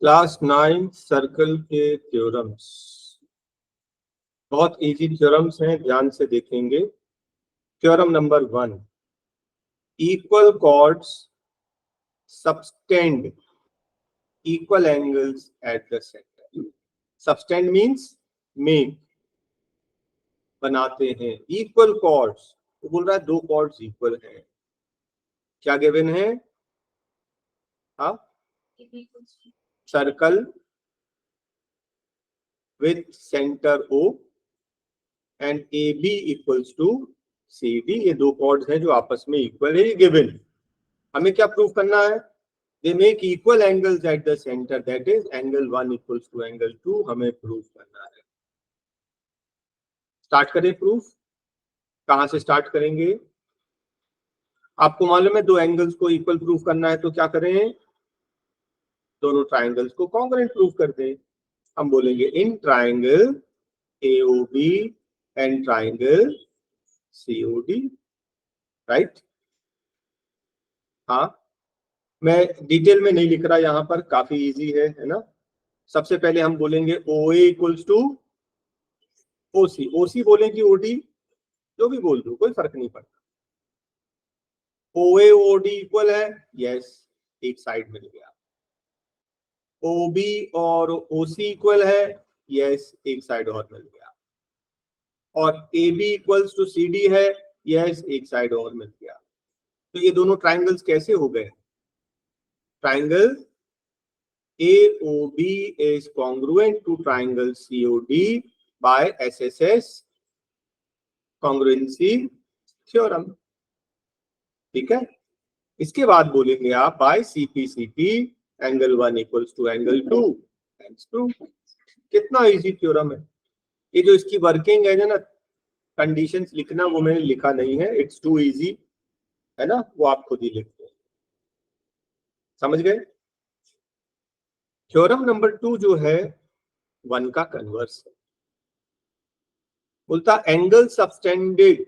Class 9 circle के theorems बहुत easy theorems हैं, ध्यान से देखेंगे। Theorem number 1, equal chords subtend equal angles at the centre. Subtend means make, बनाते हैं। इक्वल कॉर्ड्स तो बोल रहा है दो कॉर्ड्स इक्वल हैं। क्या गिवन है? हाँ, circle with center O and AB equals to CD, ये दो कॉर्ड्स हैं जो आपस में इक्वल है, ये गिवन। हमें क्या प्रूव करना है? They make equal angles at the centre, that is angle 1 equals to angle 2, हमें प्रूव करना है। स्टार्ट करें प्रूफ। कहां से स्टार्ट करेंगे? आपको मालूम है दो एंगल्स को इक्वल प्रूव करना है तो क्या करें? दोनों ट्राइंगल्स को कॉन्ग्रुएंट प्रूव कर दें। हम बोलेंगे इन triangle AOB and triangle COD, right? हाँ, मैं डिटेल में नहीं लिख रहा, यहाँ पर काफी इजी है ना। सबसे पहले हम बोलेंगे OA equals to OC, OC बोले कि OD, जो भी बोल दो कोई फर्क नहीं पड़ता। OA OD इक्वल है, यस, एक साइड मिल गया। OB और OC इक्वल है, यस, एक साइड और मिल गया। और AB इक्वल्स टू CD है, यस, एक साइड और मिल गया। तो ये दोनों ट्राइंगल्स कैसे हो गए? Triangle AOB is congruent to triangle COD by SSS congruency theorem, ठीक है। इसके बाद बोलेंगे आप by CPCT angle 1 equals to angle 2, कितना इजी थ्योरम है। ये जो इसकी वर्किंग है ना, कंडीशंस लिखना वो मैंने लिखा नहीं है, इट्स टू इजी है ना, वो आप खुद ही लिखते हैं। समझ गए? थ्योरम नंबर 2 जो है 1 का कन्वर्स है। बोलता angle subtended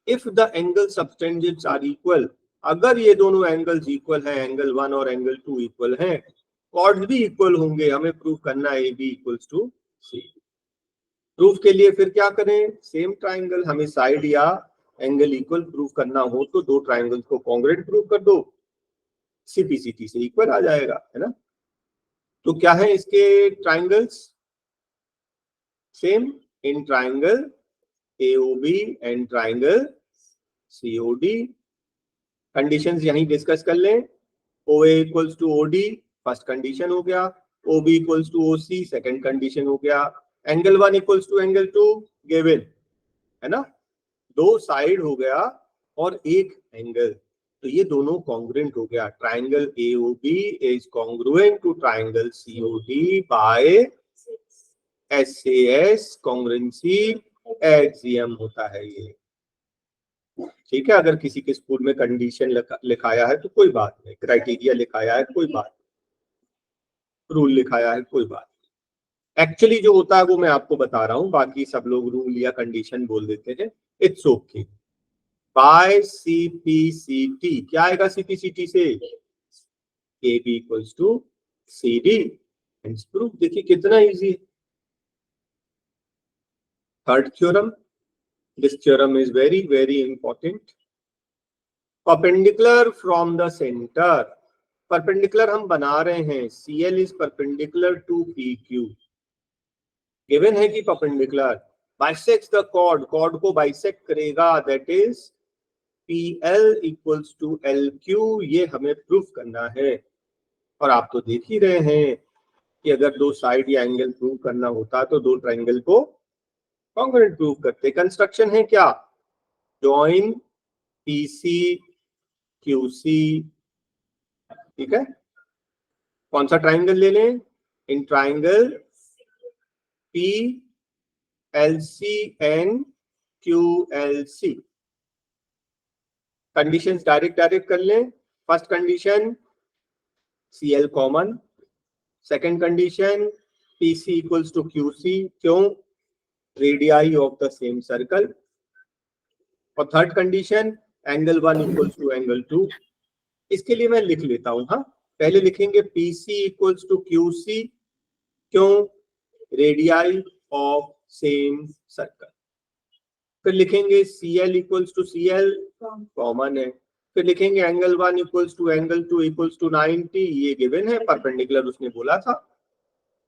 if the angle subtendeds are equal, अगर ये दोनों एंगल्स इक्वल हैं, एंगल 1 और एंगल 2 इक्वल हैं, कॉर्ड्स भी इक्वल होंगे, हमें प्रूव करना है AB equals to C। Proof के लिए फिर क्या करें? सेम ट्राइंगल, हमें साइड या एंगल इक्वल प्रूव करना हो तो दो ट्राइंगल्स को कॉन्ग्रुएंट प्रूव कर दो, CPCT से इक्वल आ जाएगा, है ना। तो क्या है इसके triangles? Same in triangle AOB and triangle COD। Conditions यहीं डिस्कस कर लें। OA equals to OD first condition हो गया, OB equals to OC second condition हो गया, angle 1 equals to angle 2 given, है ना। दो साइड हो गया और एक एंगल, तो ये दोनों कॉन्ग्रुएंट हो गया। Triangle AOB is congruent to triangle COD by SAS congruency axiom होता है ये, ठीक है। अगर किसी के स्कूल में कंडीशन लिखाया है तो कोई बात नहीं, क्राइटेरिया लिखाया है कोई बात, रूल लिखाया है कोई बात। एक्चुअली जो होता है वो मैं आपको बता रहा हूं, बाकी सब लोग रूल या कंडीशन बोल देते हैं, इट्स ओके। बाय CPCT क्या आएगा? CPCT से AB equals to CD and proof. देखिए कितना इजी है। Third theorem, this theorem is very very important. Perpendicular from the centre, perpendicular हम बना रहे हैं, CL is perpendicular to PQ, given है कि perpendicular bisects the chord, chord को बाइसेक्ट करेगा, that is PL equals to LQ, ये हमें प्रूफ करना है। और आप तो देख ही रहे हैं कि अगर दो साइड या एंगल प्रूव करना होता तो दो ट्राइंगल को कॉन्ग्रुएंट प्रूव करते। कंस्ट्रक्शन है क्या? जॉइन PC QC, ठीक है। कौन सा ट्राइंगल ले लें? In triangle PLC and QLC। Conditions direct कर लें। First condition CL common, second condition PC equals to QC, क्यों? Radii of the same circle. और third condition angle 1 equals to angle 2। इसके लिए मैं लिख लेता हूं, हाँ, पहले लिखेंगे PC इक्वल्स टू QC, क्यों? Radii of same circle. फिर लिखेंगे CL equals to CL, common है। फिर लिखेंगे angle 1 equals to angle 2 equals to 90, ये गिवन है, परपेंडिकुलर उसने बोला था।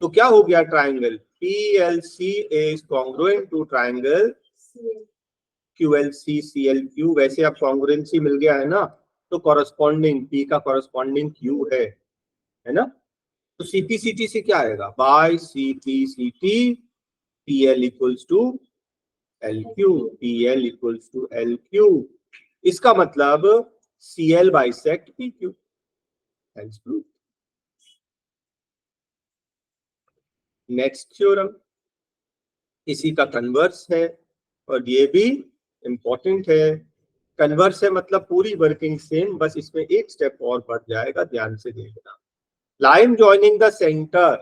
तो क्या हो गया? Triangle PLC is congruent to triangle QLC CLQ। वैसे अब कॉन्ग्रुएंसी मिल गया है ना, तो कॉरस्पॉन्डिंग P का कॉरस्पॉन्डिंग Q है ना। तो CPCT से क्या आएगा? By CPCT PL equals to LQ, PL equals to LQ। इसका मतलब CL bisect PQ। Next theorem इसी का कन्वर्स है, और ये भी इंपॉर्टेंट है। कन्वर्स है मतलब पूरी वर्किंग सेम, बस इसमें एक स्टेप और बढ़ जाएगा, ध्यान से देखना। लाइन जॉइनिंग द सेंटर,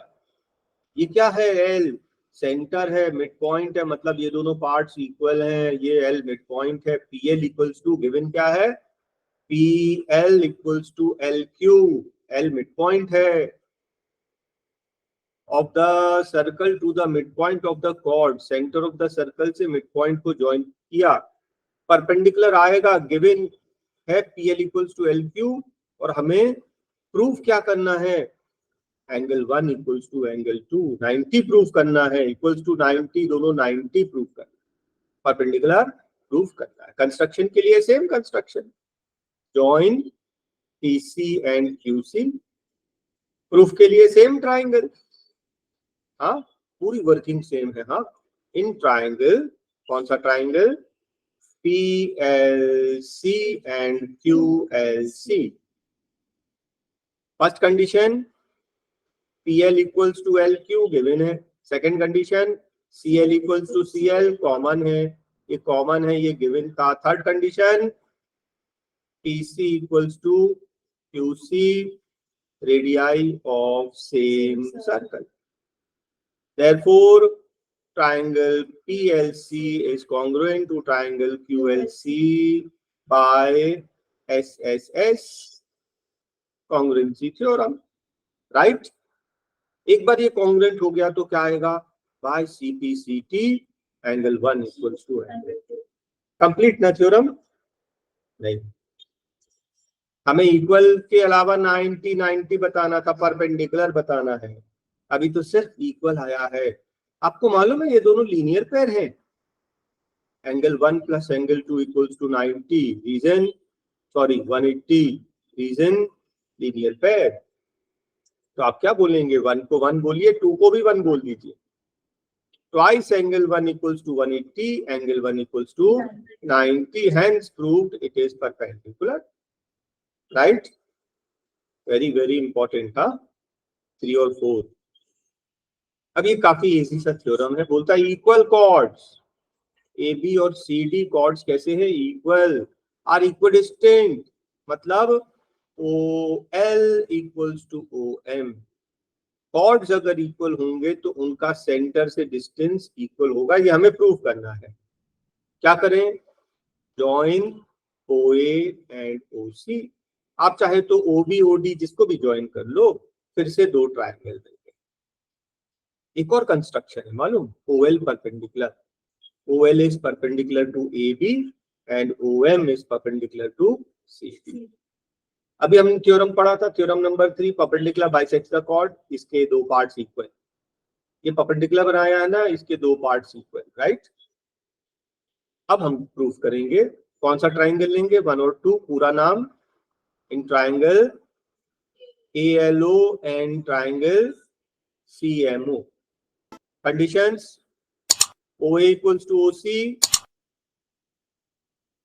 ये क्या है? L सेंटर है, मिड पॉइंट है, मतलब ये दोनों पार्ट्स इक्वल हैं, ये L मिड पॉइंट है। PL इक्वल्स टू गिवन क्या है? PL equals to LQ, L mid point है। Of the circle to the mid point of the chord, centre of the circle से मिड पॉइंट को join किया, perpendicular आएगा, given है PL equals to LQ। और हमें प्रूफ क्या करना है? Angle 1 equals to angle 2 90 proof करना है, इक्वल्स टू 90, दोनों 90 प्रूफ करना है, परपेंडिकुलर प्रूफ करना है। कंस्ट्रक्शन के लिए same construction, join PC and QC। Proof के लिए सेम ट्राइंगल, हाँ पूरी वर्किंग सेम है। हाँ, इन ट्राइंगल, कौन सा triangle? PLC and QLC। First condition PL equals to LQ given है। Second condition CL equals to CL, common है, ये कॉमन है, ये गिवन था। Third condition PC equals to QC, radii of same circle. Therefore, triangle PLC is congruent to triangle QLC by SSS congruency theorem, right? एक बार ये congruent हो गया तो क्या आएगा? By CPCT angle 1 equals to angle 2. Complete ना theorem? नहीं, हमें इक्वल के अलावा 90 90 बताना था, परपेंडिकुलर बताना है। अभी तो सिर्फ इक्वल आया है। आपको मालूम है ये दोनों लीनियर पेयर हैं। Angle 1 plus angle 2 equals to 90, reason 180, reason linear pair. तो आप क्या बोलेंगे? 1 को 1 बोलिए, 2 को भी 1 बोल दीजिए। Twice angle 1 equals to 180, angle 1 equals to 90, hence proved it is perpendicular, right? Very very important था 3 और 4। अब ये काफी इजी सा थ्योरम है, बोलता है इक्वल कॉर्ड्स AB और CD कॉर्ड्स कैसे हैं? इक्वल, आर इक्विडिस्टिंक्ट, मतलब OL equals to OM। Chords अगर इक्वल होंगे तो उनका सेंटर से डिस्टेंस इक्वल होगा, ये हमें प्रूव करना है। क्या करें? Join OA and OC। आप चाहे तो OB OD जिसको भी ज्वाइन कर लो, फिर से दो ट्रायंगल देंगे। एक और कंस्ट्रक्शन है मालूम, OL perpendicular, OL is perpendicular to AB and OM is perpendicular to CD। अभी हमने थ्योरम पढ़ा था, theorem number 3, perpendicular bisects the chord, इसके दो पार्ट्स इक्वल। ये परपेंडिकुलर बनाया है ना, इसके दो पार्ट्स इक्वल, राइट? अब हम प्रूफ करेंगे। कौन सा ट्राइंगल लेंगे? 1 और 2, पूरा नाम। In triangle ALO and triangle CMO। Conditions OA equals to OC,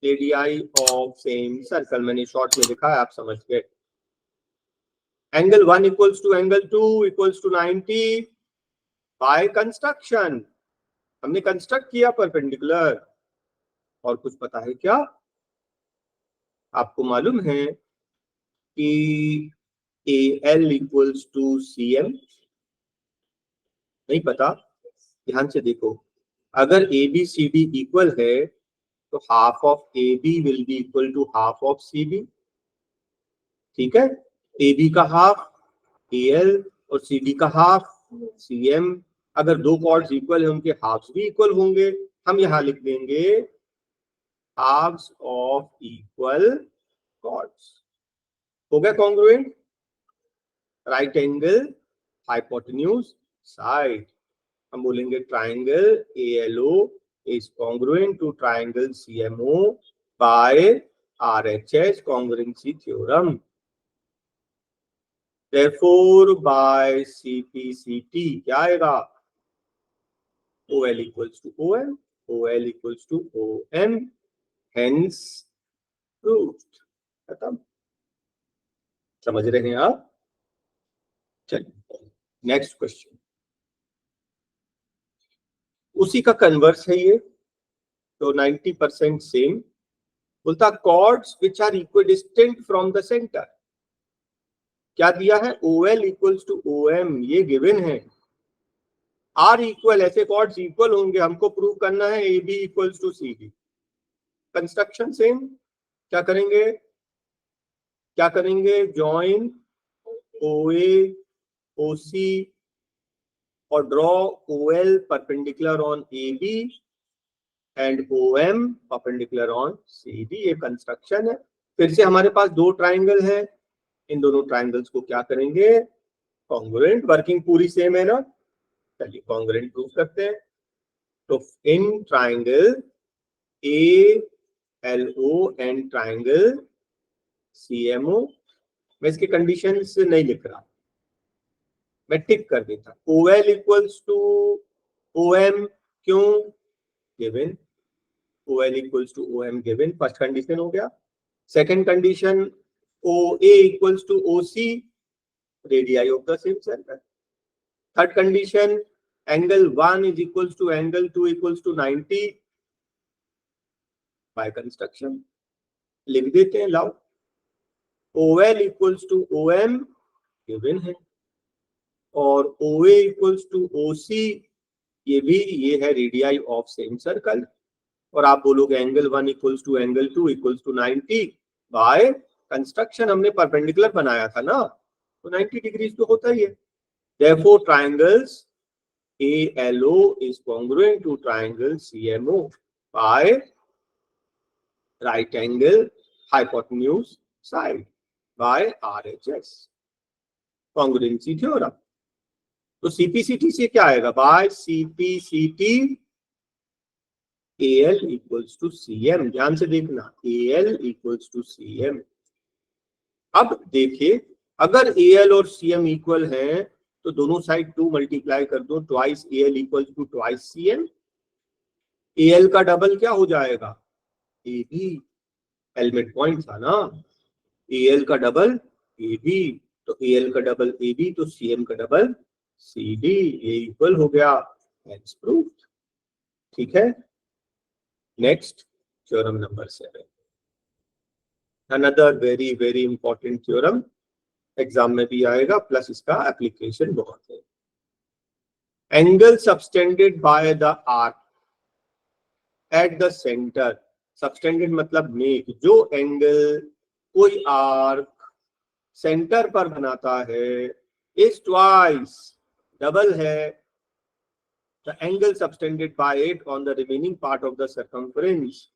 radii of same circle, मैंने शॉर्ट में लिखा है, आप समझ गए। Angle 1 equals to angle 2 equals to 90 by construction. हमने कंस्ट्रक्ट किया परपेंडिकुलर। और कुछ पता है क्या? आपको मालूम है कि AL इक्वल्स टू CM? नहीं पता? ध्यान से देखो, अगर ABCD इक्वल है तो half of AB will be equal to half of CB, ठीक है? AB का हाफ AL और CD का हाफ CM। अगर दो कॉर्ड्स इक्वल है उनके हाफ्स भी इक्वल होंगे, हम यहां लिख देंगे हाफ्स ऑफ इक्वल कॉर्ड्स। हो गया congruent. Right angle hypotenuse side, हम बोलेंगे triangle ALO is congruent to triangle CMO by RHS congruency theorem. Therefore by CPCT क्या आएगा? OL equals to OM, OL equals to OM, hence proved। खत्म। समझ रहे हैं आप? चलिए नेक्स्ट क्वेश्चन, उसी का कन्वर्स है ये, तो 90% सेम। बोलता chords which are equidistant from the centre, क्या दिया है? OL इक्वल्स टू OM, ये गिवन है। आर इक्वल, ऐसे कॉर्ड्स इक्वल होंगे, हमको प्रूव करना है AB equals to CD। Construction same, क्या करेंगे? क्या करेंगे? जॉइन OA OC और draw OL perpendicular on AB and OM perpendicular on CD। ये कंस्ट्रक्शन है। फिर से हमारे पास दो ट्राइंगल है, इन दोनों ट्राइंगल्स को क्या करेंगे? कॉन्ग्रुएंट। वर्किंग पूरी सेम है ना? चलिए कॉन्ग्रुएंट प्रूव करते हैं। तो इन triangle ALO and triangle CMO, मैं इसके कंडीशंस नहीं लिख रहा, मैं टिक कर देता। OL इक्वल्स टू OM, क्यों? Given. OL equals to OM given, first condition हो गया। Second condition OA equals to OC, radii of the same circle. Third condition angle 1 is equals to angle 2 equals to 90 by construction. लिख देते हैं, लाओ। OL equals to OM given है और OA equals to OC, ये भी ये है रेडियाई ऑफ सेम सर्कल। और आप बोलोगे angle 1 equals to angle 2 equals to 90 by construction, हमने परपेंडिकुलर बनाया था ना, तो 90 डिग्री तो होता ही है। Therefore triangles ALO is congruent to triangle CMO by right angle hypotenuse side by RHS congruency theorem। तो CPCT से क्या आएगा? By CPCT AL equals to CM। ध्यान से देखना, AL इक्वल्स टू CM। अब देखिए, अगर AL और CM इक्वल है तो दोनों साइड 2 मल्टीप्लाई कर दो, twice AL equals to twice CM। AL का डबल क्या हो जाएगा? AB, एलिमेंट पॉइंट था ना, AL का डबल AB, तो AL का डबल AB तो CM का डबल CD, ये इक्वल हो गया, हेंस प्रूव्ड। ठीक है। Next theorem number 7, another very very important theorem, exam में भी आएगा, प्लस इसका एप्लीकेशन बहुत है। Angle subtended by the arc eight the centre, subtended मतलब मेक, जो एंगल कोई आर्क सेंटर पर बनाता है, इज ट्वाइस, डबल है, the angle subtended bye it on the remaining part of the circumference.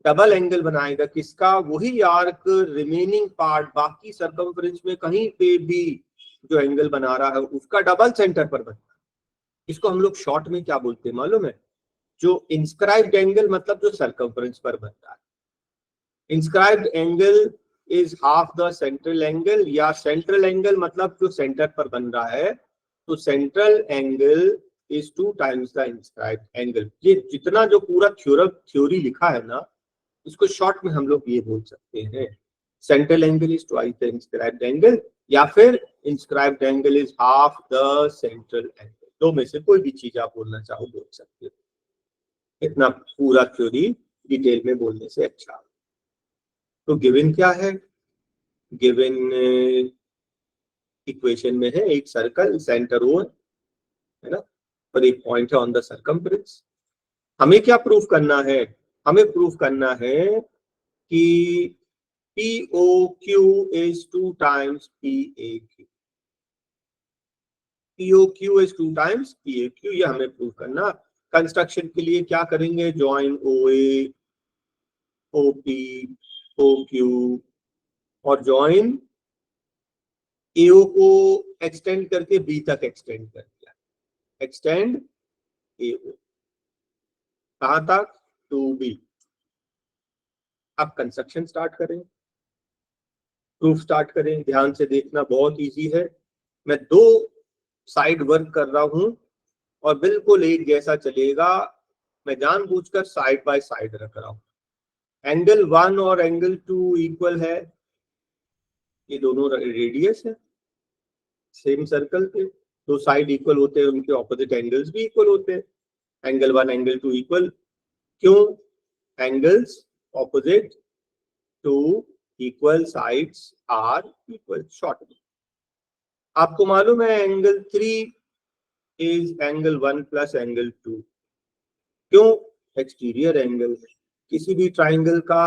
Double angle बनाएगा किसका? वही आर्क रिमेनिंग पार्ट, बाकी सर्कमफ्रेंस में कहीं पे भी जो एंगल बना रहा है उसका डबल सेंटर पर बनता है। इसको हम लोग शॉर्ट में क्या बोलते हैं मालूम है? जो इंस्क्राइब्ड एंगल, मतलब जो सर्कमफ्रेंस पर बनता है। Inscribed angle is half the central angle, या सेंट्रल एंगल मतलब जो सेंटर पर बन रहा है, तो central angle is 2 times the inscribed angle. ये जितना जो पूरा थ्योरी लिखा है ना, इसको शॉर्ट में हम लोग ये बोल सकते हैं, central angle is twice the inscribed angle, या फिर inscribed angle is half the central angle. दो में से कोई भी चीज आप बोलना चाहो बोल सकते हो, इतना पूरा थ्योरी डिटेल में बोलने से अच्छा। तो गिवन क्या है? गिवन इक्वेशन में है एक सर्कल, सेंटर ओ है ना, और एक पॉइंट है ऑन द सर्कमफ्रेंस। हमें क्या प्रूफ करना है? हमें प्रूफ करना है कि POQ is 2 times PAQ. POQ is 2 times PAQ. ये हमें प्रूव करना। कंस्ट्रक्शन के लिए क्या करेंगे? ज्वाइन OA, OP, OQ और ज्वाइन AO को एक्सटेंड करके B तक एक्सटेंड कर दिया। एक्सटेंड AO कहां तक? 2B। अब कंस्ट्रक्शन स्टार्ट करें, प्रूफ स्टार्ट करें। ध्यान से देखना, बहुत इजी है। मैं 2 साइड वर्क कर रहा हूं और बिल्कुल एक जैसा चलेगा। मैं जानबूझकर साइड बाय साइड रख रहा हूं। एंगल 1 और एंगल 2 इक्वल है, ये दोनों रेडियस है सेम सर्कल के। 2 साइड इक्वल होते हैं, उनके ऑपोजिट एंगल्स भी इक्वल होते हैं। एंगल 1 एंगल 2 इक्वल क्यों? Angles opposite to equal sides are equal. Short आपको मालूम है angle 3 is angle 1 plus angle 2। क्यों? Exterior angle. किसी भी ट्राइंगल का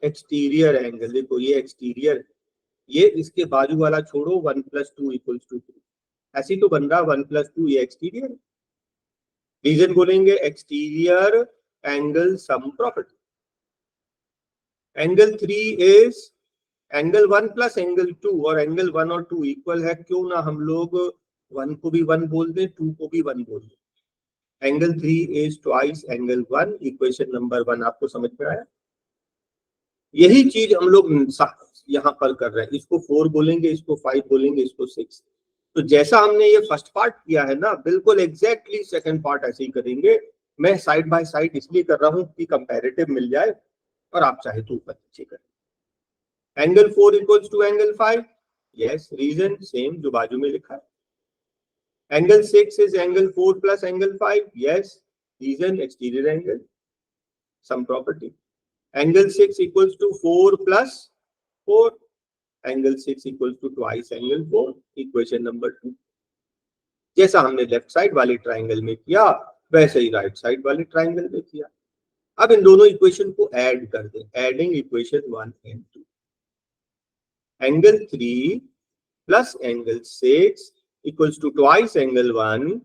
एक्सटीरियर एंगल, देखो ये एक्सटीरियर, ये इसके बाजू वाला छोड़ो, 1 प्लस 2 इक्वल्स टू 3। ऐसे ही तो बन रहा 1 प्लस 2, ये एक्सटीरियर। रीजन बोलेंगे exterior angle sum property. Angle 3 is angle 1 plus angle 2 और एंगल 1 और 2 इक्वल है। क्यों ना हम लोग 1 को भी 1 बोल दें, 2 को भी 1 बोल दें। Angle 3 is twice angle 1। Equation number 1 आपको समझ में आया? यही चीज हम लोग यहां पर कर रहे हैं। इसको 4 बोलेंगे, इसको 5 बोलेंगे, इसको 6। तो जैसा हमने ये फर्स्ट पार्ट किया है ना, बिल्कुल एग्जैक्टली सेकंड पार्ट ऐसे ही करेंगे। मैं साइड बाय साइड इसलिए कर रहा हूं कि कंपैरेटिव मिल जाए और आप चाहे तो ऊपर नीचे करें। Angle 4 equals to angle 5, yes, reason same जो बाजू में लिखा है। Angle 6 is angle 4 plus angle 5, yes, reason exterior angle sum property. Angle 6 equals to 4 plus 4, angle 6 equals to twice angle 4। Equation number 2। जैसा हमने लेफ्ट साइड वाले triangle में किया वैसे ही राइट साइड वाले ट्राइंगल में किया। अब इन दोनों इक्वेशन को ऐड कर दें। Adding equation 1 and 2। Angle 3 plus angle 6 equals to twice angle 1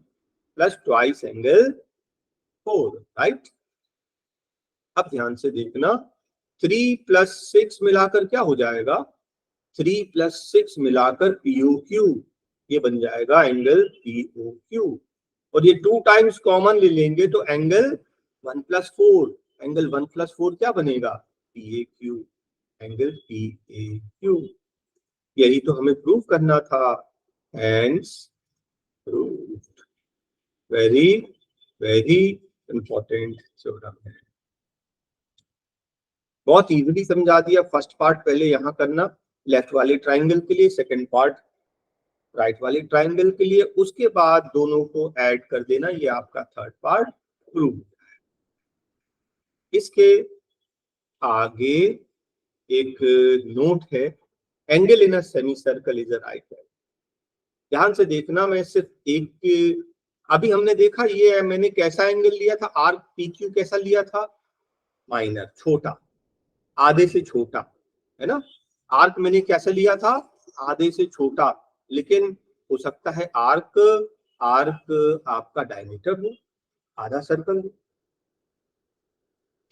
plus twice angle 4, right. अब ध्यान से देखना, 3 प्लस 6 मिलाकर क्या हो जाएगा? 3 प्लस 6 मिलाकर POQ, ये बन जाएगा एंगल POQ। और ये 2 टाइम्स कॉमन ले लेंगे तो एंगल 1 प्लस 4, एंगल 1 प्लस 4 क्या बनेगा? PAQ, angle PAQ। यही तो हमें प्रूव करना था। Hence proved. Very very important theorem है। बहुत इजीली समझा दिया। फर्स्ट पार्ट पहले यहां करना लेफ्ट वाले ट्राइंगल के लिए, सेकंड पार्ट राइट वाले ट्राइंगल के लिए, उसके बाद दोनों को ऐड कर देना। ये आपका थर्ड पार्ट प्रूव। इसके आगे एक नोट है, angle in a semi circle is a right angle. ध्यान से देखना, मैं सिर्फ एक, अभी हमने देखा ये मैंने कैसा एंगल लिया था, आर्क PQ कैसा लिया था? माइनर, छोटा, आधे से छोटा, है ना। आर्क मैंने कैसे लिया था? आधे से छोटा। लेकिन हो सकता है आर्क आपका डायमीटर हो, आधा सर्कल हो।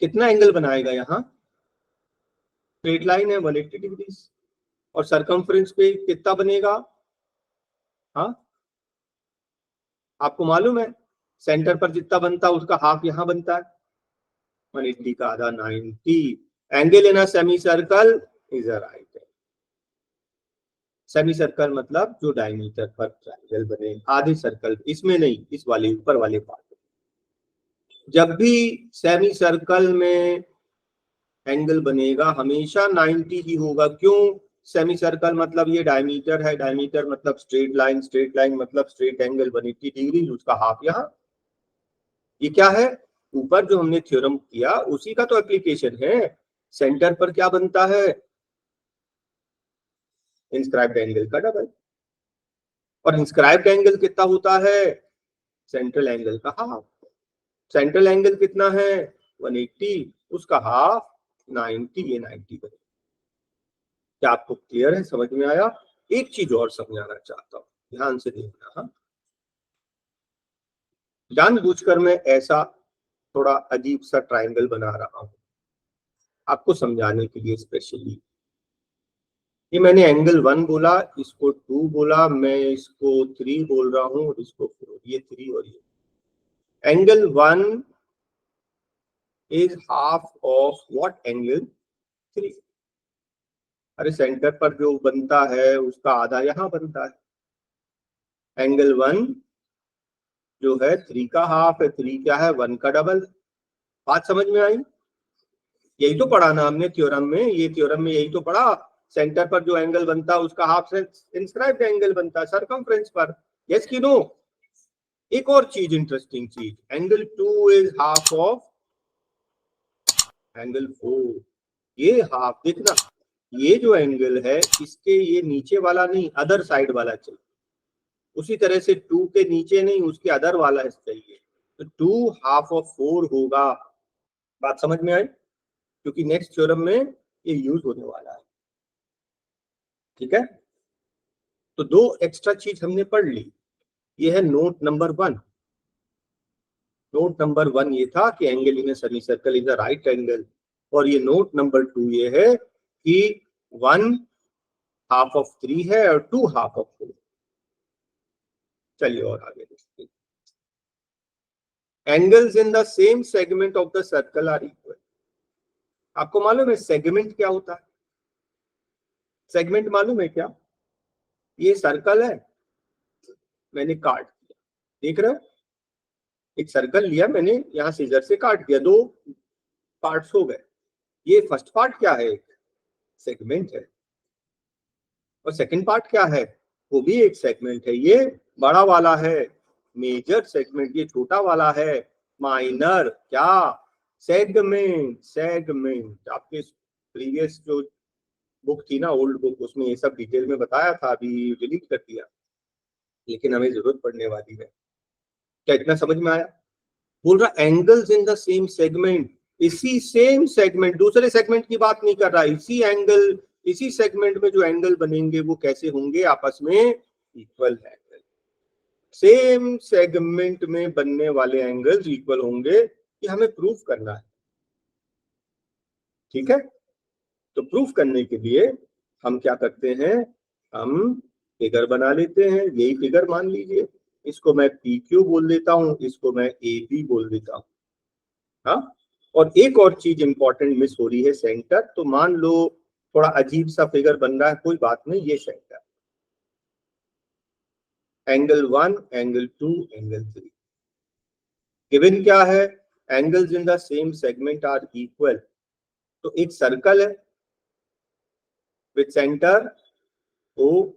कितना एंगल बनाएगा यहाँ? स्ट्रेट लाइन है 180 डिग्री और सरकमफ्रेंस पे कितना बनेगा? हाँ, आपको मालूम है सेंटर पर जितना बनता है उसका हाफ यहाँ बनता है, 180 का आधा 90। Angle in a semi circle is a right angle. Semi circle मतलब जो डायमीटर पर ट्रायंगल बने, आधे सर्कल, इसमें नहीं, इस वाले ऊपर वाले पार्ट। जब भी सेमी सर्कल में एंगल बनेगा हमेशा 90 ही होगा। क्यों? सेमी सर्कल मतलब ये डायमीटर है, डायमीटर मतलब स्ट्रेट लाइन, स्ट्रेट लाइन मतलब स्ट्रेट एंगल 180 डिग्री, उसका हाफ यहाँ। ये क्या है? ऊपर जो हमने थ्योरम किया उसी का तो एप्लीकेशन है। सेंटर पर क्या बनता है? इंस्क्राइब्ड एंगल का डबल। और इंस्क्राइब्ड एंगल कितना होता है? सेंट्रल एंगल का हाफ। सेंट्रल एंगल कितना है? 180, उसका हाफ 90, ये 90 बने। क्या आपको क्लियर है, समझ में आया? एक चीज और समझाना चाहता हूँ, ध्यान से देखना। हाँ, जानबूझकर मैं ऐसा थोड़ा अजीब सा ट्रायंगल बना रहा हूं आपको समझाने के लिए स्पेशली। ये मैंने एंगल 1 बोला, इसको 2 बोला, मैं इसको 3 बोल रहा हूँ और इसको 4, ये 3 और ये angle 1 is half of what angle 3। अरे सेंटर पर जो बनता है उसका आधा यहाँ बनता है। एंगल 1 जो है 3 का हाफ है, 3 क्या है 1 का डबल। बात समझ में आई? यही तो पढ़ा ना हमने थ्योरम में, ये थ्योरम में यही तो पढ़ा। सेंटर पर जो एंगल बनता है उसका हाफ से इंस्क्राइब्ड एंगल बनता है सरकमफ्रेंस पर। यस कि नो? एक और चीज, इंटरेस्टिंग चीज, angle 2 is half of angle 4। ये हाफ देखना, ये जो एंगल है इसके ये नीचे वाला नहीं, अदर साइड वाला चाहिए। उसी तरह से 2 के नीचे नहीं, उसके अदर वाला चाहिए। तो 2 हाफ ऑफ 4 होगा। बात समझ में आई? क्योंकि नेक्स्ट थ्योरम में ये यूज होने वाला है। ठीक है, तो 2 एक्स्ट्रा चीज हमने पढ़ ली। ये है नोट नंबर 1। नोट नंबर 1 ये था कि angle in semi circle is a right angle. और ये नोट नंबर 2 ये है कि 1 हाफ ऑफ 3 है और 2 हाफ ऑफ 4। चलिए और आगे देखते हैं। Angles in the same segment of the circle are equal. आपको मालूम है सेगमेंट क्या होता है? सेगमेंट मालूम है क्या? ये सर्कल है, मैंने काट दिया, देख रहे हो? एक सर्कल लिया मैंने, यहां सीजर से काट दिया, 2 पार्ट्स हो गए। ये फर्स्ट पार्ट क्या है? सेगमेंट है। और सेकंड पार्ट क्या है? वो भी एक सेगमेंट है। ये बड़ा वाला है मेजर सेगमेंट, ये छोटा वाला है माइनर क्या सेगमेंट। सेगमेंट आपके प्रीवियस जो बुक थी ना, ओल्ड बुक, उसमें ये सब डिटेल में बताया था, अभी डिलीट कर दिया, लेकिन हमें जरूरत पड़ने वाली है। क्या इतना समझ में आया? बोल रहा angles in the same segment, इसी सेम सेगमेंट, दूसरे सेगमेंट की बात नहीं कर रहा, इसी एंगल, इसी सेगमेंट में जो एंगल बनेंगे वो कैसे होंगे? आपस में इक्वल एंगल। सेम सेगमेंट में बनने वाले एंगल्स इक्वल होंगे, ये हमें प्रूफ करना है। ठीक है, तो प्रूफ करने के लिए हम क्या करते हैं, हम फिगर बना लेते हैं। यही फिगर मान लीजिए, इसको मैं पी क्यू बोल देता हूं, इसको मैं ए बी बोल देता हूं। हाँ, और एक और चीज इंपॉर्टेंट मिस हो रही है, सेंटर। तो मान लो थोड़ा अजीब सा फिगर बन रहा है, कोई बात नहीं, ये centre. Angle 1, angle 2, angle 3 given क्या है? Angles in the same segment are equal. तो एक सर्कल है विद सेंटर ओ,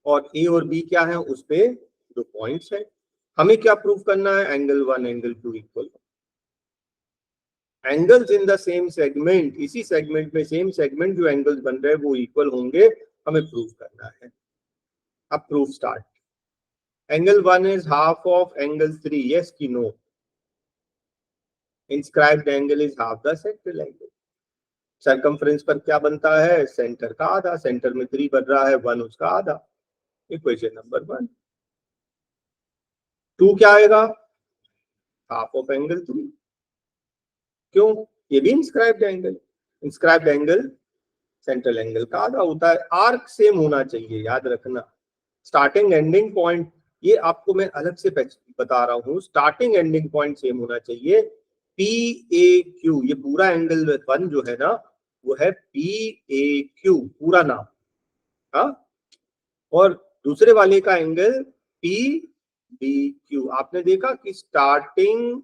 और ए और बी क्या है, उस पे 2 पॉइंट्स है। हमें क्या प्रूव करना है? Angle 1 angle 2 equal. Angles in the same segment, इसी सेगमेंट में सेम सेगमेंट जो एंगल्स बन रहे हैं वो इक्वल होंगे, हमें प्रूव करना है। अब proof start. Angle 1 is half of angle 3, yes कि no? Inscribed angle is half the central angle. Circumference पर क्या बनता है? सेंटर का आधा। सेंटर में 3 बन रहा है, 1 उसका आधा। Equation number 1। 2 क्या आएगा? Half of angle 3। क्यों? ये भी inscribed angle. Inscribed angle central angle का आधा होता है। आर्क सेम होना चाहिए, याद रखना। स्टार्टिंग एंडिंग पॉइंट, ये आपको मैं अलग से बता रहा हूँ, स्टार्टिंग एंडिंग पॉइंट सेम होना चाहिए। पी ए क्यू, ये पूरा एंगल 1 जो है ना, वो है पी ए क्यू, पूरा नाम। हाँ, और दूसरे वाले का एंगल पी बी क्यू। आपने देखा कि स्टार्टिंग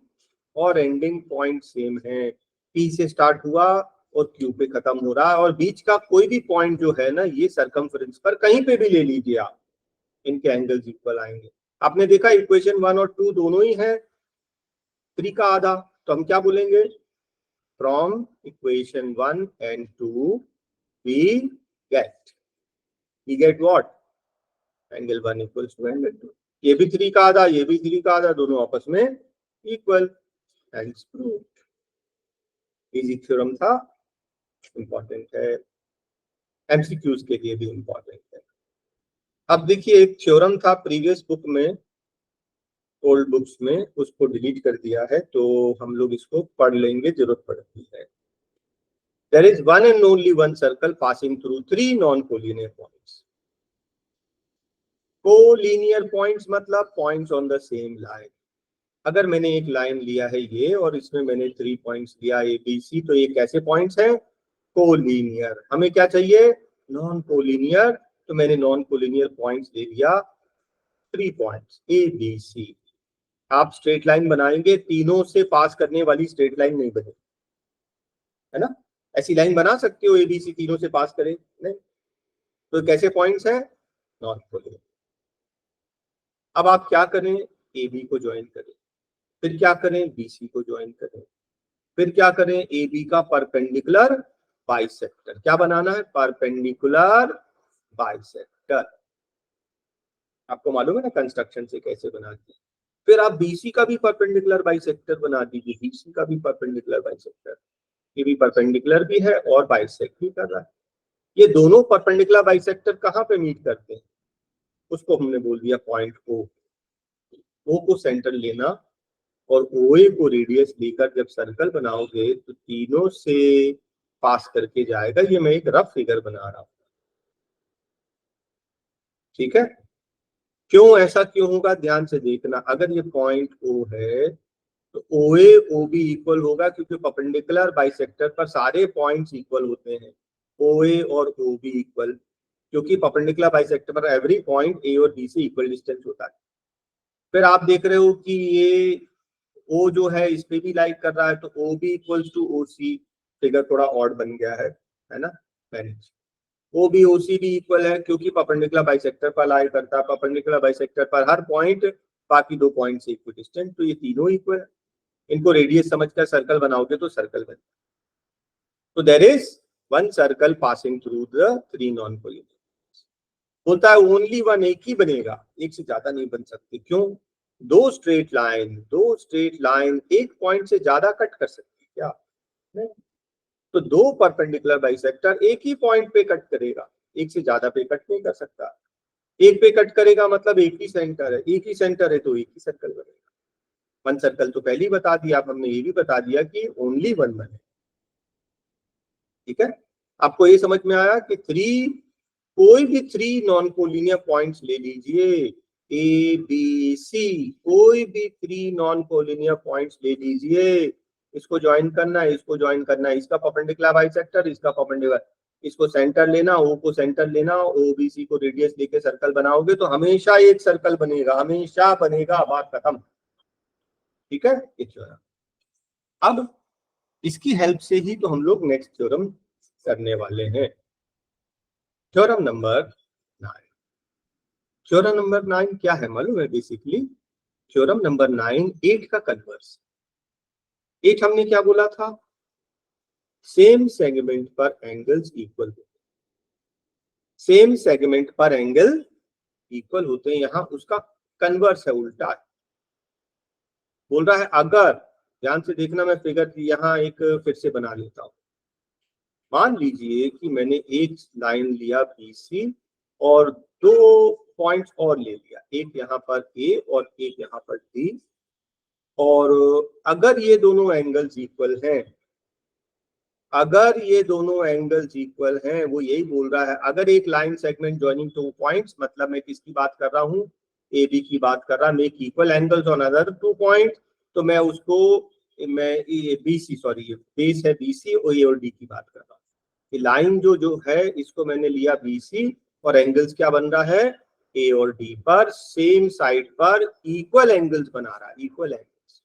और एंडिंग पॉइंट सेम है, पी से स्टार्ट हुआ और क्यू पे खत्म हो रहा है। और बीच का कोई भी पॉइंट जो है ना, ये सरकमफ्रेंस पर कहीं पे भी ले लीजिए आप, इनके एंगल्स इक्वल आएंगे। आपने देखा इक्वेशन 1 और 2 दोनों ही है 3 का आधा। तो हम क्या बोलेंगे? From equation 1 and 2 we get what? Angle 1 equals to angle 2। ये भी 3 का आधा, ये भी 3 का आधा, दोनों आपस में equal. Hence proved. Easy theorem था, इंपॉर्टेंट है। एमसीक्यूज के लिए भी इंपॉर्टेंट है। अब देखिए एक थ्योरम था प्रीवियस बुक में, ओल्ड बुक्स में, उसको डिलीट कर दिया है, तो हम लोग इसको पढ़ लेंगे, जरूरत पड़ती है। There is one and only one circle passing through three non-collinear points. Collinear points मतलब points on the same line. अगर मैंने एक लाइन लिया है ये और इसमें मैंने 3 पॉइंट्स लिया ए बी सी, तो ये कैसे पॉइंट्स हैं? कोलिनियर। हमें क्या चाहिए? Non collinear. तो मैंने नॉन कोलिनियर पॉइंट्स ले लिया 3 पॉइंट्स ए बी सी। आप स्ट्रेट लाइन बनाएंगे, तीनों से पास करने वाली स्ट्रेट लाइन नहीं बनेगी, है ना? ऐसी लाइन बना सकते हो एबीसी तीनों से पास करे? नहीं। तो कैसे पॉइंट्स हैं? Non collinear. अब आप क्या करें? ए बी को ज्वाइन करें, फिर क्या करें? बीसी को ज्वाइन करें, फिर क्या करें? ए बी का परपेंडिकुलर बाइसेक्टर। क्या बनाना है? Perpendicular bisector. आपको मालूम है ना कंस्ट्रक्शन से कैसे बनाते हैं। फिर आप बीसी का भी परपेंडिकुलर बाइसेक्टर बना दीजिए, बीसी का भी परपेंडिकुलर बाइसेक्टर। ये भी परपेंडिकुलर भी है और बाइसेक्ट भी कर रहा है। ये दोनों परपेंडिकुलर बाइसेक्टर कहाँ पे मीट करते हैं? उसको हमने बोल दिया पॉइंट ओ को सेंटर लेना और ओए को रेडियस लेकर जब सर्कल बनाओगे तो तीनों से पास करके जाएगा। ये मैं एक रफ फिगर बना रहा हूं, ठीक है? क्यों ऐसा क्यों होगा? ध्यान से देखना। अगर ये पॉइंट ओ है तो ओ ए ओ बी इक्वल होगा, क्योंकि परपेंडिकुलर बाइसेक्टर पर सारे पॉइंट्स इक्वल होते हैं। ओ ए और ओ बी इक्वल, क्योंकि परपेंडिकुलर बाइसेक्टर पर एवरी पॉइंट ए और बी से इक्वल डिस्टेंस होता है। फिर आप देख रहे हो कि ये ओ जो है इस पे भी लाइक कर रहा है, तो O B equals to O C. Figure थोड़ा ऑड बन गया है ना? मैनेज। ओ बी ओ सी भी इक्वल है, क्योंकि परपेंडिकुलर बाइसेक्टर पर लाई करता है। परपेंडिकुलर बाइसेक्टर पर हर पॉइंट बाकी दो पॉइंट से इक्वल डिस्टेंस, तो ये तीनों इक्वल है। इनको रेडियस समझकर सर्कल बनाओगे तो सर्कल बन। तो there is one circle passing through the three non collinear. बोलता है ओनली वन, एक ही बनेगा, एक से ज्यादा नहीं बन सकते। क्यों? दो स्ट्रेट लाइन एक पॉइंट से ज्यादा कट कर सकती है क्या? नहीं। तो दो परपेंडिकुलर बाइसेक्टर एक ही पॉइंट पे कट करेगा, एक से ज्यादा पे कट नहीं कर सकता। एक पे कट करेगा मतलब एक ही सेंटर है, एक ही सेंटर है तो एक ही सर्कल बनेगा। वन सर्कल तो पहले ही बता दिया। अब हमने ये भी बता दिया कि ओनली वन बने, ठीक है? आपको ये समझ में आया कि कोई भी 3 नॉन कोलिनियर पॉइंट्स ले लीजिए, ए बी सी, कोई भी 3 नॉन कोलिनियर पॉइंट्स ले लीजिए। इसको ज्वाइन करना है, इसको ज्वाइन करना है, इसका परपेंडिकुलर बाइसेक्टर, इसका परपेंडिकुलर, इसको सेंटर लेना, ओ को सेंटर लेना, ओ बी सी को रेडियस लेके सर्कल बनाओगे तो हमेशा एक सर्कल बनेगा, हमेशा बनेगा, बात खत्म, ठीक है? ये थ्योरम। अब इसकी हेल्प से ही तो हम लोग नेक्स्ट थ्योरम करने वाले हैं। Theorem number 9। थ्योरम नंबर 9 क्या है मालूम है? बेसिकली थ्योरम नंबर 9 8 का कन्वर्स। 8 हमने क्या बोला था? सेम सेगमेंट पर एंगल्स इक्वल होते हैं। सेम सेगमेंट पर एंगल इक्वल होते हैं, यहां उसका कन्वर्स है, उल्टा है। बोल रहा है अगर, ध्यान से देखना, मैं फिगर यहां एक फिर से बना लेता हूं। मान लीजिए कि मैंने एक लाइन लिया BC और दो पॉइंट्स और ले लिया, एक यहाँ पर A और एक यहाँ पर D, और अगर ये दोनों एंगल्स इक्वल हैं, अगर ये दोनों एंगल्स इक्वल हैं, वो यही बोल रहा है, अगर एक line segment joining two points, मतलब मैं किसकी बात कर रहा हूँ? AB की बात कर रहा, make equal angles on other 2 point, तो मैं उसको, मैं ये BC, सॉरी ये बेस है BC और A और D की बात कर रहा हूँ। लाइन जो है इसको मैंने लिया BC और एंगल्स क्या बन रहा है? A और D पर सेम साइड पर इक्वल एंगल्स बना रहा है, इक्वल एंगल्स।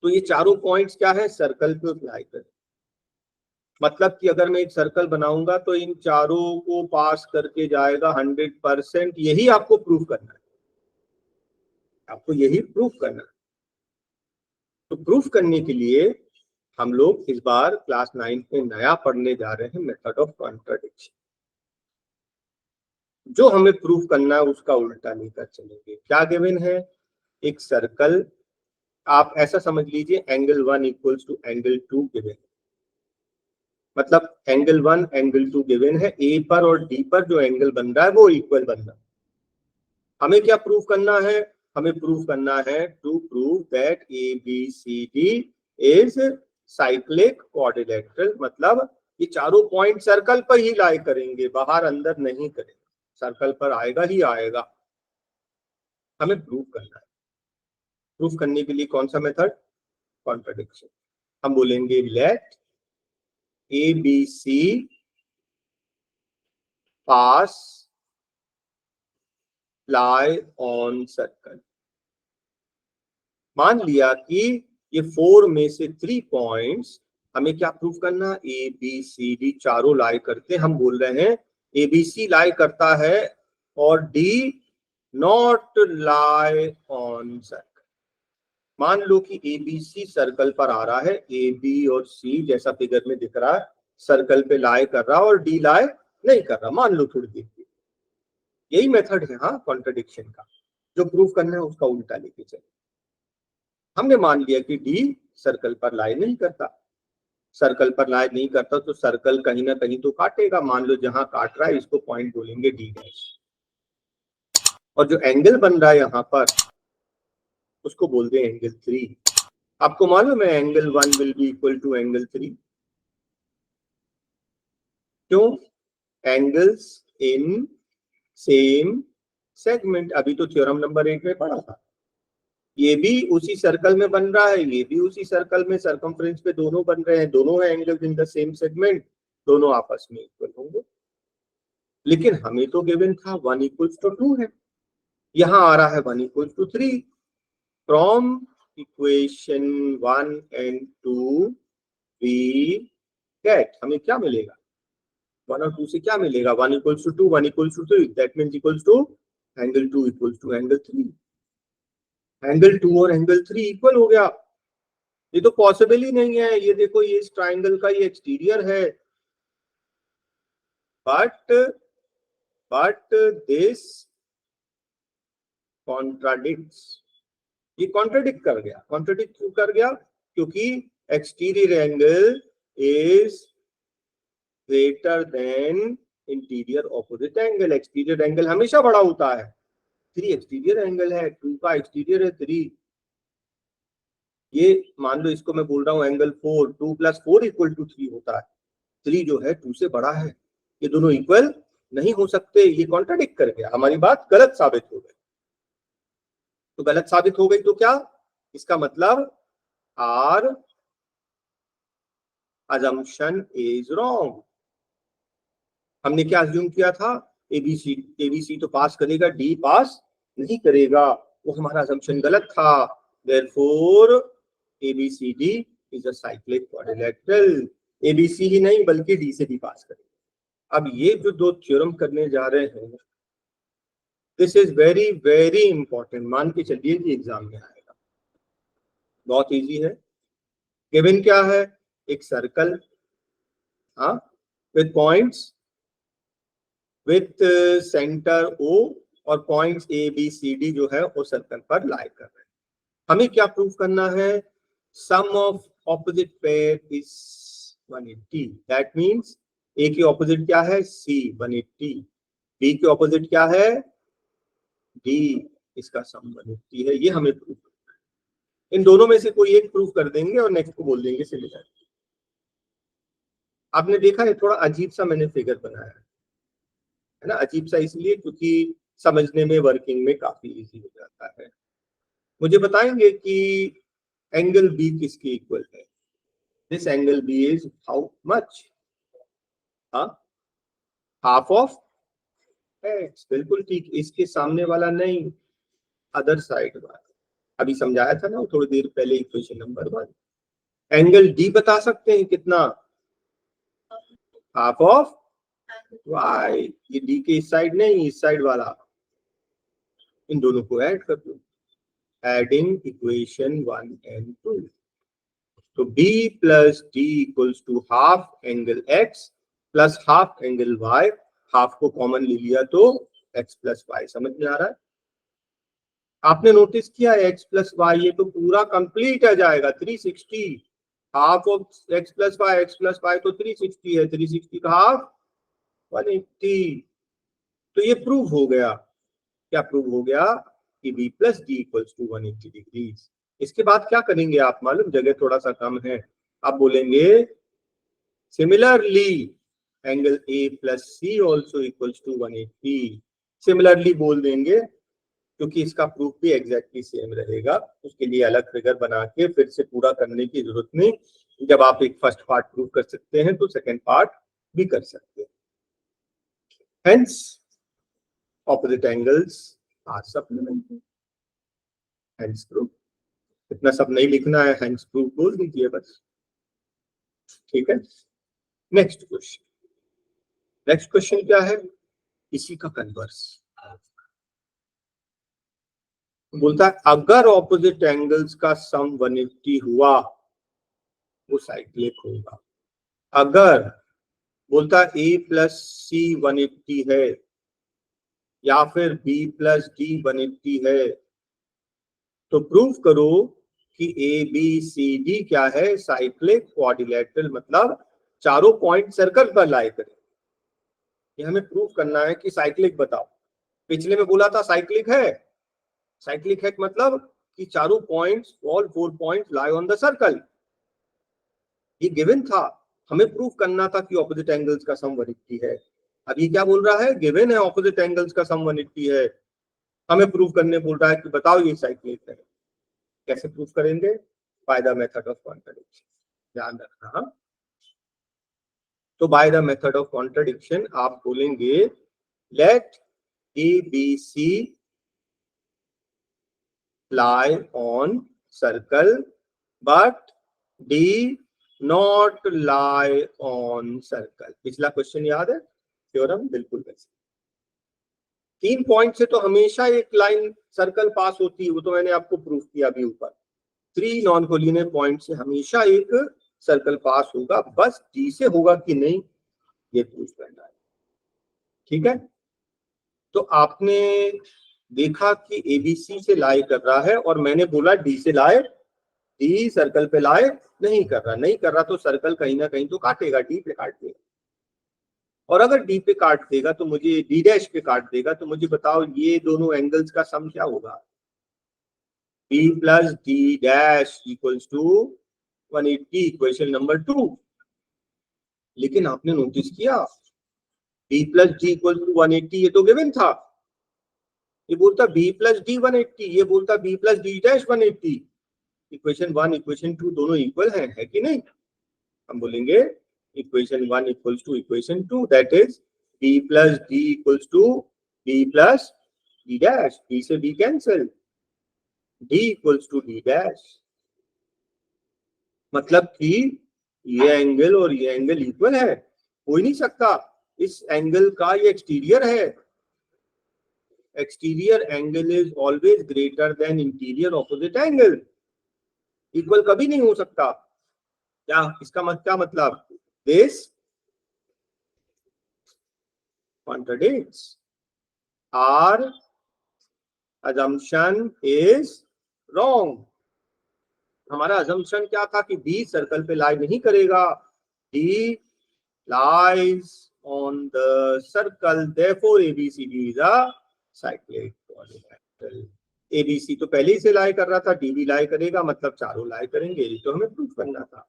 तो ये चारों पॉइंट्स क्या है? सर्कल पे अप्लाई करें। मतलब कि अगर मैं एक सर्कल बनाऊंगा तो इन चारों को पास करके जाएगा 100%। यही आपको प्रूफ करना है, आपको यही प्रूफ करना है। तो प्रूफ करने के लिए हम लोग इस बार क्लास 9 में नया पढ़ने जा रहे हैं, मेथड ऑफ कॉन्ट्राडिक्शन। जो हमें प्रूफ करना है उसका उल्टा लेकर चलेंगे। क्या गिवन है? एक सर्कल, आप ऐसा समझ लीजिए angle 1 equals to angle 2 given. मतलब एंगल 1 एंगल 2 गिवन है, ए पर और डी पर जो एंगल बन रहा है वो इक्वल बन रहा है। हमें क्या प्रूव करना है? हमें प्रूव करना है to prove that A B C D is cyclic quadrilateral, मतलब ये चारों पॉइंट सर्कल पर ही लाई करेंगे, बाहर अंदर नहीं करेंगे, सर्कल पर आएगा ही आएगा। हमें प्रूव करना है। प्रूफ करने के लिए कौन सा मेथड? कॉन्ट्रडिक्शन। हम बोलेंगे let A B C pass lie on circle. मान लिया कि ये 4 में से 3 पॉइंट्स, हमें क्या प्रूफ करना? ए बी सी डी चारों लाई करते, हम बोल रहे हैं ए बी सी लाई करता है और D not lie on circle. मान लो कि ए बी सी सर्कल पर आ रहा है, ए बी और सी जैसा फिगर में दिख रहा है सर्कल पे लाई कर रहा और डी लाई नहीं कर रहा, मान लो थोड़ी देर के। यही मेथड है हाँ कॉन्ट्रडिक्शन का, जो प्रूफ करना है उसका उल्टा लेके चले। हमने मान लिया कि डी सर्कल पर लाई नहीं करता, सर्कल पर लाई नहीं करता तो सर्कल कहीं ना कहीं तो काटेगा। मान लो जहां काट रहा है इसको पॉइंट बोलेंगे डी डैश, और जो एंगल बन रहा है यहाँ पर उसको बोलते हैं एंगल 3। आपको मालूम है angle 1 will be equal to angle 3। क्यों? एंगल्स इन सेम सेगमेंट, अभी तो थ्योरम नंबर 8 में पढ़ा था। ये भी उसी सर्कल में बन रहा है, ये भी उसी सर्कल में, सरकमफ्रेंस पे दोनों बन रहे हैं, दोनों है angles in the same segment, दोनों आपस में इक्वल होंगे। लेकिन हमें तो गिवन था 1 इक्वल्स टू 2 है, यहां आ रहा है 1 equals to 3। From equation 1 and 2 we get, हमें क्या मिलेगा? 1 और 2 से क्या मिलेगा? 1 equals to 2, 1 equals to 3, that means equals to angle 2 equals to angle 3। Angle 2 और एंगल 3 इक्वल हो गया। ये तो पॉसिबल ही नहीं है। ये देखो ये इस ट्राइंगल का ये एक्सटीरियर है, बट दिस कॉन्ट्राडिक्ट्स। ये कॉन्ट्राडिक्ट कर गया। कॉन्ट्राडिक्ट क्यों कर गया? क्योंकि exterior angle is greater than interior opposite angle. Exterior angle हमेशा बड़ा होता है। 3 एक्सटीरियर एंगल है, 2 का एक्सटीरियर है 3। ये मान लो इसको मैं बोल रहा हूँ एंगल 4, 2 + 4 = 3 होता है। 3 जो है 2 से बड़ा है, ये दोनों इक्वल नहीं हो सकते। ये कॉन्ट्राडिक्ट कर गया, हमारी बात गलत साबित हो गई। तो गलत साबित हो गई तो क्या? इसका मतलब आर assumption is wrong। हमने क्या अज्यूम किया था? एबीसी तो पास करेगा, डी पास नहीं करेगा, वो हमारा assumption गलत था। therefore ABCD is a cyclic quadrilateral। A B C ही नहीं बल्कि डी से भी पास करेगा। अब ये जो 2 थ्योरम करने जा रहे हैं, this is very very important. मान के चलिए कि एग्जाम में आएगा, बहुत इजी है। गिवन क्या है? एक सर्कल, हाँ, with points with centre O, और points A B C D जो है वो सर्कल पर लाई कर रहे हैं। हमें क्या प्रूफ करना है? Sum of opposite pair is 180। That means A की ऑपोजिट क्या है? सी, 180। बी की ऑपोजिट क्या है? डी, इसका सम 180 है। ये हमें प्रूफ करना है। इन दोनों में से कोई एक प्रूफ कर देंगे और नेक्स्ट को बोल देंगे सिमिलर। आपने देखा है थोड़ा अजीब सा मैंने फिगर बनाया है ना। अजीब सा इसलिए क्योंकि समझने में, वर्किंग में काफी इजी हो जाता है। मुझे बताएंगे कि एंगल बी किसके इक्वल है? This angle B is how much? Half of X. बिल्कुल ठीक, इसके सामने वाला नहीं, अदर साइड वाला। अभी समझाया था ना थोड़ी देर पहले, इक्वेशन नंबर 1। एंगल डी बता सकते हैं कितना? Half of Y. ये डी के इस साइड नहीं, इस साइड वाला। इन दोनों को ऐड कर दो, एडिंग इक्वेशन 1 एंड 2। तो b + d = half angle x plus half angle y। Half को कॉमन ले लिया तो x + y। समझ में आ रहा है? आपने नोटिस किया x + y, ये तो पूरा कंप्लीट आ जाएगा 360। Half of x plus Y तो 360 है, 360 का हाफ 180। तो ये प्रूव हो गया। क्या प्रूव हो गया कि b plus D equals to 180 degrees. इसके बाद क्या करेंगे आप मालूम, जगह थोड़ा सा कम है, आप बोलेंगे similarly angle A plus C also equals to 180। Similarly बोल देंगे क्योंकि इसका प्रूफ भी एग्जैक्टली सेम रहेगा, उसके लिए अलग फिगर बना के फिर से पूरा करने की जरूरत नहीं। जब आप एक फर्स्ट पार्ट प्रूव कर सकते हैं तो सेकंड पार्ट भी कर सकते हैं। Hence opposite angles are supplementary. Hence proof, इतना सब नहीं लिखना है, हेंस प्रूफ बोल दीजिए बस, ठीक है। नेक्स्ट क्वेश्चन क्या है, इसी का कन्वर्स बोलता है अगर ऑपोजिट एंगल्स का सम 180 हुआ वो साइक्लिक होगा। अगर बोलता ए प्लस सी 180 है या फिर बी प्लस डी 180 है तो प्रूव करो कि ए बी सी डी क्या है, साइक्लिक क्वाड्रिलेटरल, मतलब चारों पॉइंट सर्कल पर लाई करें। ये हमें प्रूव करना है कि साइक्लिक बताओ। पिछले में बोला था साइक्लिक है, साइक्लिक है मतलब कि चारों points, all 4 points lie on the circle. ये गिवन था, हमें प्रूव करना था कि ऑपोजिट एंगल्स का सम 180 है। अब ये क्या बोल रहा है, गिवन है ऑपोजिट एंगल्स का सम 180 है, हमें प्रूव करने बोल रहा है कि बताओ ये साइक्लिक है। कैसे प्रूव करेंगे, by the method of contradiction, ध्यान रखना। हाँ, तो by the method of contradiction आप बोलेंगे let A B C lie on circle but D not lie on circle। पिछला क्वेश्चन याद है, थ्योरम बिल्कुल वैसे। 3 पॉइंट से तो हमेशा एक लाइन सर्कल पास होती है, वो तो मैंने आपको प्रूफ किया अभी ऊपर। 3 नॉन कोलिनियर पॉइंट से हमेशा एक सर्कल पास होगा, बस डी से होगा कि नहीं ये प्रूफ करना है, ठीक है। तो आपने देखा कि एबीसी से लाई कर रहा है और मैंने बोला डी से लाए, डी सर्कल पे लाए नहीं कर रहा तो सर्कल कहीं ना कहीं तो काटेगा, डी पे काट देगा। और अगर डी पे काट देगा तो मुझे डी डैश पे काट देगा, तो मुझे बताओ ये दोनों एंगल्स का सम क्या होगा, B plus D dash equals to 180, equation number 2। लेकिन आपने नोटिस किया B plus D equal to 180 ये तो गिवन था, ये बोलता बी प्लस डी 180, ये बोलता B plus D dash 180। Equation 1 equation 2 दोनों इक्वल है कि नहीं। हम बोलेंगे equation 1 equals to equation 2, that is b plus D equals to b plus D dash, b से b cancel, d equals to D dash. मतलब कि ये एंगल और ये एंगल इक्वल है, हो ही नहीं सकता। इस एंगल का ये एक्सटीरियर है, exterior angle is always greater than interior opposite angle, equal कभी नहीं हो सकता। क्या इसका क्या मतलब, this contradicts our assumption is wrong। हमारा assumption क्या था कि B सर्कल पे लाई नहीं करेगा, D lies on the circle, therefore ABCD is a cyclic quadrilateral। ABC तो पहले ही से लाई कर रहा था, D भी लाई करेगा, मतलब चारों लाई करेंगे, ये तो हमें प्रूफ करना था।